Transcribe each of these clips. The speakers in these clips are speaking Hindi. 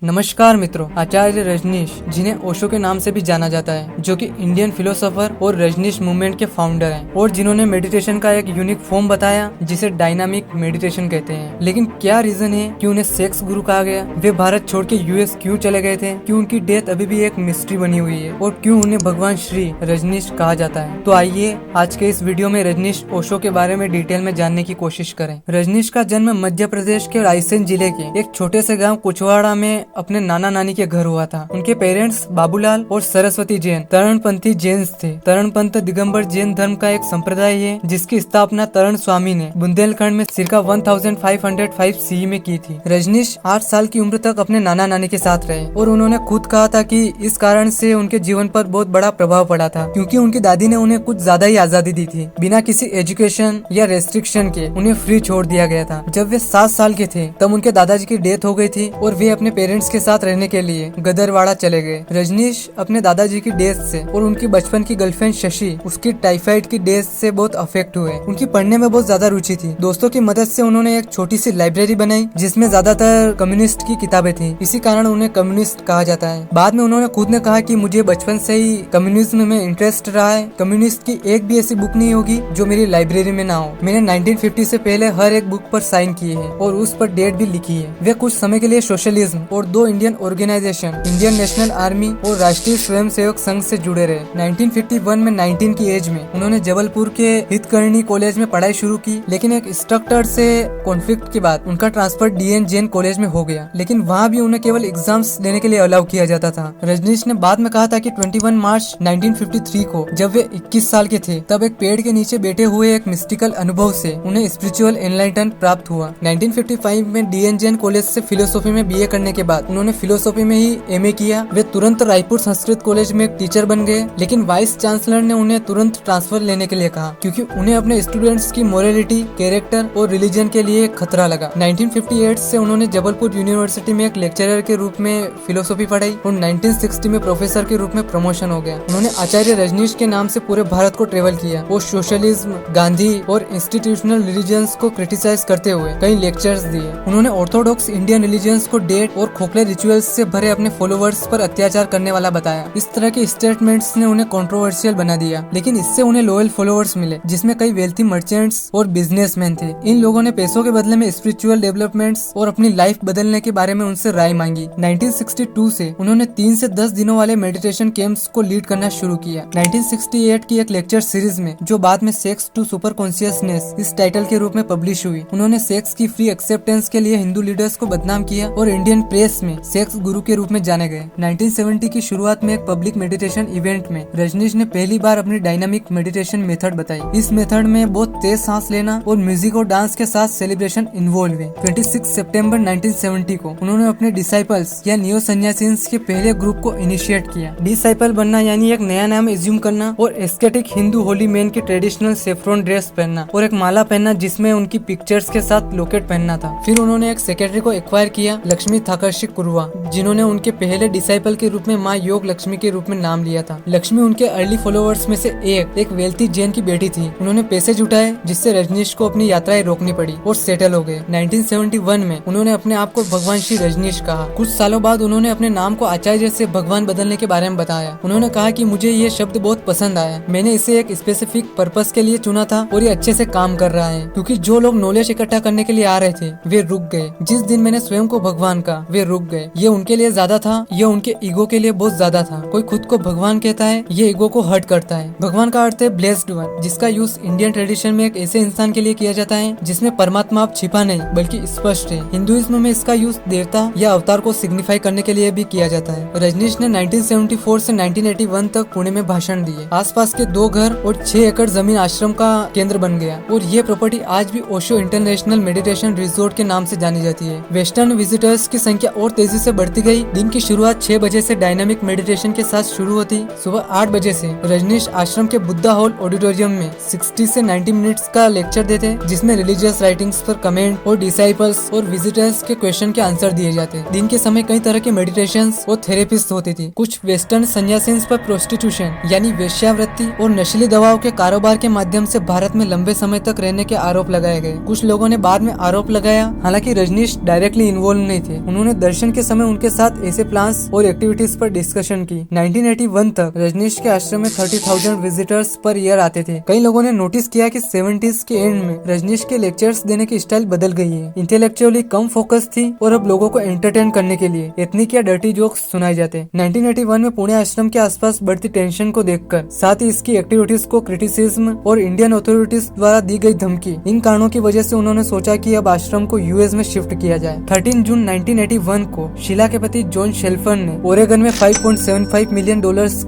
नमस्कार मित्रों, आचार्य रजनीश, जिन्हें ओशो के नाम से भी जाना जाता है, जो कि इंडियन फिलोसोफर और रजनीश मूवमेंट के फाउंडर हैं और जिन्होंने मेडिटेशन का एक यूनिक फॉर्म बताया जिसे डायनामिक मेडिटेशन कहते हैं। लेकिन क्या रीजन है कि उन्हें सेक्स गुरु कहा गया? वे भारत छोड़ के यूएस क्यों चले गए थे? क्यों उनकी डेथ अभी भी एक मिस्ट्री बनी हुई है? और क्यों उन्हें भगवान श्री रजनीश कहा जाता है? तो आइए आज के इस वीडियो में रजनीश ओशो के बारे में डिटेल में जानने की कोशिश करें। रजनीश का जन्म मध्य प्रदेश के रायसेन जिले के एक छोटे से गाँव कुचवाड़ा में अपने नाना नानी के घर हुआ था। उनके पेरेंट्स बाबूलाल और सरस्वती जैन तरणपंथी जैन थे। तरणपंथ दिगंबर जैन धर्म का एक संप्रदाय है जिसकी स्थापना तरण स्वामी ने बुंदेलखंड में circa 1505 CE में की थी। रजनीश 8 साल की उम्र तक अपने नाना नानी के साथ रहे और उन्होंने खुद कहा था कि इस कारण से उनके जीवन पर बहुत बड़ा प्रभाव पड़ा था, क्योंकि उनकी दादी ने उन्हें कुछ ज्यादा ही आजादी दी थी। बिना किसी एजुकेशन या रेस्ट्रिक्शन के उन्हें फ्री छोड़ दिया गया था। जब वे 7 साल के थे तब उनके दादाजी की डेथ हो गई थी और वे अपने पेरेंट्स के साथ रहने के लिए गदरवाड़ा चले गए। रजनीश अपने दादाजी की डेथ से और उनकी बचपन की गर्लफ्रेंड शशि उसकी टाइफाइड की डेथ से बहुत अफेक्ट हुए। उनकी पढ़ने में बहुत ज्यादा रुचि थी। दोस्तों की मदद से उन्होंने एक छोटी सी लाइब्रेरी बनाई जिसमें ज्यादातर कम्युनिस्ट की किताबें थी। इसी कारण उन्हें कम्युनिस्ट कहा जाता है। बाद में उन्होंने खुद ने कहा कि मुझे बचपन से ही कम्युनिज्म में इंटरेस्ट रहा है। कम्युनिस्ट की एक भी ऐसी बुक नहीं होगी जो मेरी लाइब्रेरी में ना हो। मैंने 1950 से पहले हर एक बुक पर साइन किए हैं और उस पर डेट भी लिखी है। वे कुछ समय के लिए सोशलिज्म और 2 Indian organisation Indian National Army और राष्ट्रीय स्वयंसेवक संघ से जुड़े रहे। 1951 में 19 की एज में उन्होंने जबलपुर के हितकर्णी कॉलेज में पढ़ाई शुरू की, लेकिन एक इंस्ट्रक्टर से कॉन्फ्लिक्ट के बाद उनका ट्रांसफर DN जैन कॉलेज में हो गया, लेकिन वहाँ भी उन्हें केवल एग्जाम्स देने के लिए अलाउ किया जाता था। रजनीश ने बाद में कहा था कि 21 मार्च 1953 को जब वे 21 साल के थे तब एक पेड़ के नीचे बैठे हुए एक मिस्टिकल अनुभव से उन्हें स्पिरिचुअल एनलाइटन प्राप्त हुआ। 1955 में DN जैन कॉलेज से फिलोसॉफी में BA करने के बाद उन्होंने फिलोसॉफी में ही MA किया। वे तुरंत रायपुर संस्कृत कॉलेज में एक टीचर बन गए, लेकिन वाइस चांसलर ने उन्हें तुरंत ट्रांसफर लेने के लिए कहा क्योंकि उन्हें अपने स्टूडेंट्स की मोरालिटी, कैरेक्टर और रिलीजन के लिए खतरा लगा। 1958 से उन्होंने जबलपुर यूनिवर्सिटी में एक लेक्चरर के रूप में फिलोसॉफी पढ़ाई और 1960 में प्रोफेसर के रूप में प्रमोशन हो गया। उन्होंने आचार्य रजनीश के नाम से पूरे भारत को ट्रेवल किया और सोशलिज्म, गांधी और इंस्टीट्यूशनल रिलीजन्स को क्रिटिसाइज करते हुए कई लेक्चर्स दिए। उन्होंने ऑर्थोडॉक्स इंडियन रिलीजन्स को डेट और खोखले रिचुअल्स से भरे अपने फॉलोअर्स पर अत्याचार करने वाला बताया। इस तरह के स्टेटमेंट्स ने उन्हें कंट्रोवर्शियल बना दिया, लेकिन इससे उन्हें लॉयल फॉलोअर्स मिले जिसमें कई वेल्थी मर्चेंट्स और बिजनेसमैन थे। इन लोगों ने पैसों के बदले में स्पिरिचुअल डेवलपमेंट्स और अपनी लाइफ बदलने के बारे में उनसे राय मांगी। 1962 से उन्होंने 3 से 10 दिनों वाले मेडिटेशन कैंप्स को लीड करना शुरू किया। 1968 की एक लेक्चर सीरीज में, जो बाद में सेक्स टू सुपर कॉन्शियसनेस इस टाइटल के रूप में पब्लिश हुई, उन्होंने सेक्स की फ्री एक्सेप्टेंस के लिए हिंदू लीडर्स को बदनाम किया और इंडियन प्रेस में सेक्स गुरु के रूप में जाने गए। 1970 की शुरुआत में एक पब्लिक मेडिटेशन इवेंट में रजनीश ने पहली बार अपनी डायनामिक मेडिटेशन मेथड बताई। इस मेथड में बहुत तेज सांस लेना और म्यूजिक और डांस के साथ सेलिब्रेशन इन्वॉल्व है। 26 सितंबर 1970 को उन्होंने अपने डिसाइपल्स या नियो सन्यासीन्स के पहले ग्रुप को इनिशिएट किया। डिसाइपल बनना यानी एक नया नाम एज्यूम करना और एस्थेटिक हिंदू होली मैन की ट्रेडिशनल सेफ्रॉन ड्रेस पहनना और एक माला पहनना जिसमें उनकी पिक्चर्स के साथ लॉकेट पहनना था। फिर उन्होंने एक सेक्रेटरी को एक्वायर किया, लक्ष्मी थाकरशी कुरवा, जिन्होंने उनके पहले डिसाइपल के रूप में माँ योग लक्ष्मी के रूप में नाम लिया था। लक्ष्मी उनके अर्ली फॉलोअर्स में से एक वेल्थी जैन की बेटी थी। उन्होंने पैसे जुटाए जिससे रजनीश को अपनी यात्राएं रोकनी पड़ी और सेटल हो गए। 1971 में उन्होंने अपने आप को भगवान श्री रजनीश कहा। कुछ सालों बाद उन्होंने अपने नाम को आचार्य से भगवान बदलने के बारे में बताया। उन्होंने कहा कि मुझे ये शब्द बहुत पसंद आया, मैंने इसे एक स्पेसिफिक पर्पस के लिए चुना था और ये अच्छे से काम कर रहा है, क्योंकि जो लोग नॉलेज इकट्ठा करने के लिए आ रहे थे वे रुक गए। जिस दिन मैंने स्वयं को भगवान कहा वे रुक गए। ये उनके लिए ज्यादा था, ये उनके ईगो के लिए बहुत ज्यादा था। कोई खुद को भगवान कहता है, ये ईगो को हर्ट करता है। भगवान का अर्थ है ब्लेस्ड वन, जिसका यूज इंडियन ट्रेडिशन में एक ऐसे इंसान के लिए किया जाता है जिसमें परमात्मा आप छिपा नहीं बल्कि स्पष्ट है। हिंदुइज्म में इसका यूज देवता या अवतार को सिग्निफाई करने के लिए भी किया जाता है। रजनीश ने 1974 से 1981 तक पुणे में भाषण दिए। आसपास के 2 घर और 6 एकड़ जमीन आश्रम का केंद्र बन गया और ये प्रॉपर्टी आज भी ओशो इंटरनेशनल मेडिटेशन रिजोर्ट के नाम से जानी जाती है। वेस्टर्न विजिटर्स की संख्या और तेजी से बढ़ती गई। दिन की शुरुआत 6 बजे से डायनामिक मेडिटेशन के साथ शुरू होती। सुबह 8 बजे से रजनीश आश्रम के बुद्धा हॉल ऑडिटोरियम में 60 से 90 मिनट्स का लेक्चर देते, जिसमें रिलीजियस राइटिंग्स पर कमेंट और डिसाइपल्स और विजिटर्स के क्वेश्चन के आंसर दिए जाते। दिन के समय कई तरह के मेडिटेशंस और थेरेपिस्ट होती थी। कुछ वेस्टर्न सन्यासीन्स पर प्रोस्टिट्यूशन यानी वेश्यावृत्ति और नशीली दवाओं के कारोबार के माध्यम से भारत में लंबे समय तक रहने के आरोप लगाए गए। कुछ लोगों ने बाद में आरोप लगाया, हालांकि रजनीश डायरेक्टली इन्वॉल्व नहीं थे। उन्होंने ग्रेजुएशन के समय उनके साथ ऐसे प्लान्स और एक्टिविटीज पर डिस्कशन की। 1981 तक रजनीश के आश्रम में 30,000 विजिटर्स पर ईयर आते थे। कई लोगों ने नोटिस किया कि 70s के एंड में रजनीश के लेक्चर्स देने की स्टाइल बदल गई है। इंटेलेक्चुअली कम फोकस थी और अब लोगों को एंटरटेन करने के लिए एथनिक या डर्टी जोक्स सुनाए जाते। 1981 में पुणे आश्रम के आसपास बढ़ती टेंशन को देखकर, साथ ही इसकी एक्टिविटीज को क्रिटिसिज्म और इंडियन अथॉरिटीज द्वारा दी गई धमकी, इन कारणों की वजह से उन्होंने सोचा कि अब आश्रम को यूएस में शिफ्ट किया जाए। 13 जून 1981 को शीला के पति जॉन शेल्फर ने ओरेगन में $5.75 मिलियन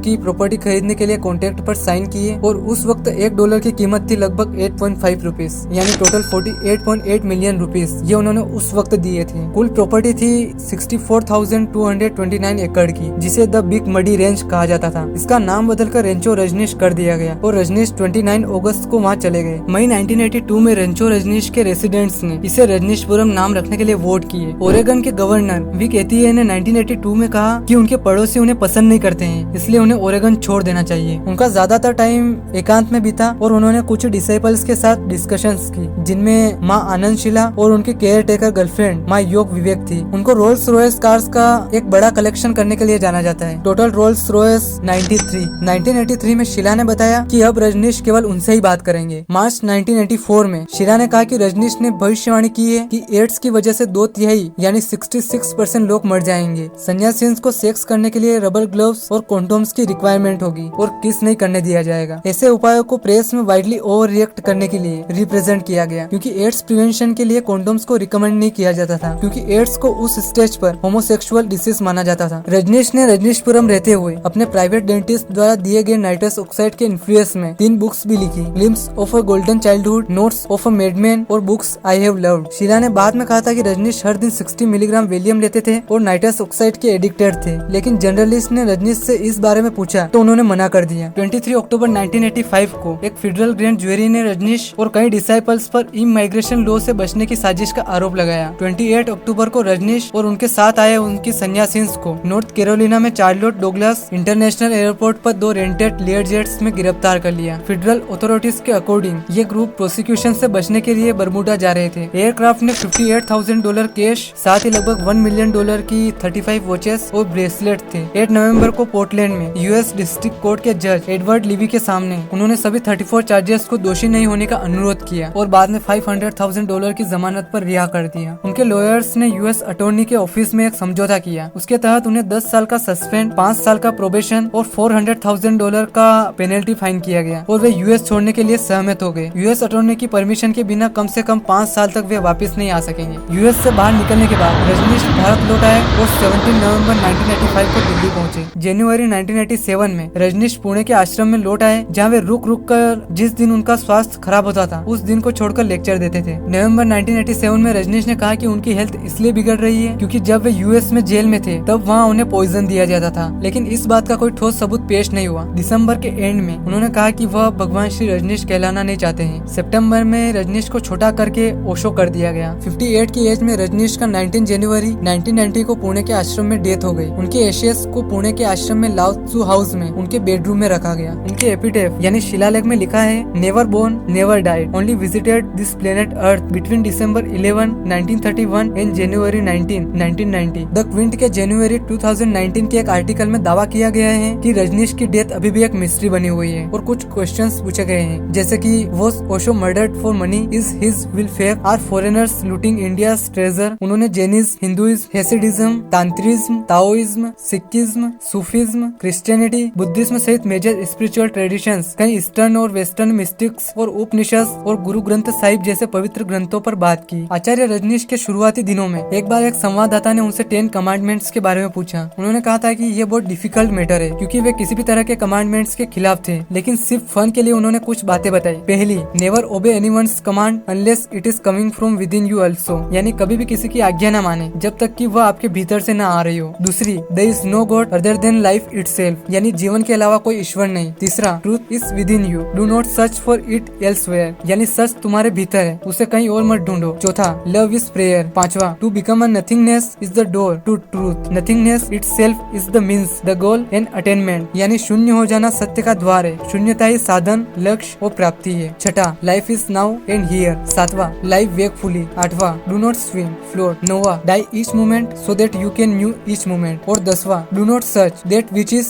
की प्रॉपर्टी खरीदने के लिए कॉन्ट्रैक्ट पर साइन किए और उस वक्त $1 की कीमत थी लगभग 8.5 रुपीज, यानी टोटल 48.8 मिलियन रुपीज ये उन्होंने उस वक्त दिए थे। कुल प्रॉपर्टी थी 64,229 एकड़ की, जिसे द बिग मडी रेंज कहा जाता था। इसका नाम बदलकर रेंचो रजनीश कर दिया गया और रजनीश 29 अगस्त को वहाँ चले गए। मई 1982 में रेंचो रजनीश के रेसिडेंट्स ने इसे रजनीशपुरम नाम रखने के लिए वोट किए। ओरेगन के गवर्नर विक एथिये ने 1982 में कहा कि उनके पड़ोसी उन्हें पसंद नहीं करते हैं, इसलिए उन्हें ओरेगन छोड़ देना चाहिए। उनका ज्यादातर टाइम एकांत में बीता और उन्होंने कुछ डिसाइपल्स के साथ डिस्कशंस की, जिनमें माँ आनंद शीला और उनके केयर टेकर गर्लफ्रेंड माँ योग विवेक थी। उनको रोल्स रॉयस कार्स का एक बड़ा कलेक्शन करने के लिए जाना जाता है, टोटल रोल्स रॉयस 93। 1983 में शीला ने बताया कि अब रजनीश केवल उनसे ही बात करेंगे। मार्च 1984 में शीला ने कहा कि रजनीश ने भविष्यवाणी की है कि एड्स की वजह से 2/3 यानी 66% लोग मर जाएंगे। सन्यासीन्स को सेक्स करने के लिए रबर ग्लव्स और कॉन्डोम्स की रिक्वायरमेंट होगी और किस नहीं करने दिया जाएगा। ऐसे उपायों को प्रेस में वाइडली ओवर रिएक्ट करने के लिए रिप्रेजेंट किया गया, क्योंकि एड्स प्रिवेंशन के लिए कॉन्डोम्स को रिकमेंड नहीं किया जाता था, क्योंकि एड्स को उस स्टेज पर होमोसेक्सुअल डिसीज माना जाता था। रजनीश ने रजनीशपुरम रहते हुए अपने प्राइवेट डेंटिस्ट द्वारा दिए गए नाइट्रस ऑक्साइड के इन्फ्लुएंस में 3 बुक्स भी लिखी, glimpse of a golden childhood, notes of a madman और books I have loved. Sheela ने बाद में कहा था कि रजनीश हर दिन 60 मिलीग्राम वैलियम लेते थे और नाइट्रस ऑक्साइड के एडिक्टेड थे, लेकिन जर्नलिस्ट ने रजनीश से इस बारे में पूछा तो उन्होंने मना कर दिया। 23 अक्टूबर 1985 को एक फेडरल ग्रैंड ज्यूरी ने रजनीश और कई डिसाइपल्स पर इमिग्रेशन लॉ से बचने की साजिश का आरोप लगाया। 28 अक्टूबर को रजनीश और उनके साथ आए उनकी सन्यासीन्स को नॉर्थ कैरोलिना में चार्लोट डोगलास इंटरनेशनल एयरपोर्ट पर 2 रेंटेड लेयर जेट्स में गिरफ्तार कर लिया। फेडरल अथॉरिटीज के अकॉर्डिंग ये ग्रुप प्रोसिक्यूशन से बचने के लिए बरमूडा जा रहे थे। एयरक्राफ्ट ने $58,000 कैश, साथ ही लगभग $1 मिलियन की 35 वॉचेस और ब्रेसलेट थे। 8 नवंबर को पोर्टलैंड में यूएस डिस्ट्रिक्ट कोर्ट के जज एडवर्ड लिवी के सामने उन्होंने सभी 34 चार्जेस को दोषी नहीं होने का अनुरोध किया और बाद में $500,000 की जमानत पर रिहा कर दिया। उनके लॉयर्स ने यूएस अटॉर्नी के ऑफिस में एक समझौता किया। उसके तहत उन्हें 10 साल का सस्पेंड, 5 साल का प्रोबेशन और $400,000 का पेनल्टी फाइन किया गया और वे यूएस छोड़ने के लिए सहमत हो गए। यूएस अटॉर्नी की परमिशन के बिना कम से कम 5 साल तक वे वापस नहीं आ सकेंगे। यूएस से बाहर निकलने के बाद रजनीश भारत लौट आए और 17 नवंबर 1985 को दिल्ली पहुंचे। जनवरी 1987 में रजनीश पुणे के आश्रम में लौट आए, जहां वे रुक कर जिस दिन उनका स्वास्थ्य खराब होता था उस दिन को छोड़कर लेक्चर देते थे। नवंबर 1987 में रजनीश ने कहा कि उनकी हेल्थ इसलिए बिगड़ रही है क्योंकि जब वे यूएस में जेल में थे तब वहां उन्हें पॉइजन दिया जाता था, लेकिन इस बात का कोई ठोस सबूत पेश नहीं हुआ। दिसंबर के एंड में उन्होंने कहा कि वह भगवान श्री रजनीश कहलाना नहीं चाहते हैं। सितंबर में रजनीश को छोटा करके ओशो कर दिया गया। 58 की एज में रजनीश का 19 जनवरी 1990 को पुणे के आश्रम में डेथ हो गई। उनके एशेस को पुणे के आश्रम में लाओ त्सु हाउस में उनके बेडरूम में रखा गया। उनके एपिटेफ यानी शिलालेख में लिखा है, never born never died, only visited this planet earth between December 11, 1931 and January 19, 1990। The Quint के जनवरी 2019 के एक आर्टिकल में दावा किया गया है कि रजनीश की डेथ अभी भी एक मिस्ट्री बनी हुई है और कुछ क्वेश्चंस पूछे गए हैं, जैसे कि was Osho murdered for money, is his will fake, are foreigners looting India's treasure. उन्होंने Jainism, Hinduism, Hasidism, Tantrism, Taoism, Sikhism, Sufism, Christianity, Buddhism सहित मेजर स्पिरिचुअल ट्रेडिशंस, कई ईस्टर्न और वेस्टर्न मिस्टिक्स और उपनिषद और गुरु ग्रंथ साहिब जैसे पवित्र ग्रंथों पर बात की। आचार्य रजनीश के शुरुआती दिनों में एक बार एक संवाददाता ने उनसे 10 कमांडमेंट्स के बारे में पूछा। उन्होंने कहा था कि यह बहुत डिफिकल्ट मैटर है क्योंकि वे किसी भी तरह के कमांडमेंट्स के खिलाफ थे, लेकिन सिर्फ फन के लिए उन्होंने कुछ बातें बताई। पहली, never obey anyone's command unless it is coming from within you also, यानी कभी भी किसी की आज्ञा न माने जब तक कि वह आपके भीतर से न आ रही हो। दूसरी, there is no god other than life itself, यानी जीवन के अलावा कोई ईश्वर नहीं। तीसरा, truth is within you, do not search for it elsewhere, यानी सच तुम्हारे भीतर है, उसे कहीं और मत ढूंढो। चौथा, लव इज प्रेयर। पांचवा, to become a nothingness is the door to truth, nothingness itself is the means, the goal and attainment, यानी शून्य हो जाना सत्य का द्वार है, शून्यता ही साधन, लक्ष्य और प्राप्ति है। छठा, life is now and here. सातवां, लाइफ वेकफुली। आठवां, डू नॉट स्विम, फ्लोट, नौवां, die each each movement so that you can new each movement. और 10वां, do not search that which is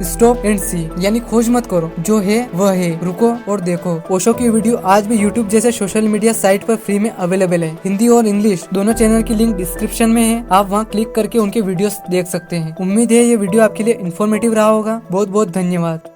stop and see, यानी खोज मत करो, जो है वह है, रुको और देखो। ओशो की वीडियो आज भी यूट्यूब जैसे सोशल मीडिया साइट पर फ्री में अवेलेबल है। हिंदी और इंग्लिश दोनों चैनल की लिंक डिस्क्रिप्शन में है, आप वहाँ क्लिक करके उनके वीडियोस देख सकते हैं। उम्मीद है ये वीडियो आपके लिए इन्फॉर्मेटिव रहा होगा। बहुत बहुत धन्यवाद।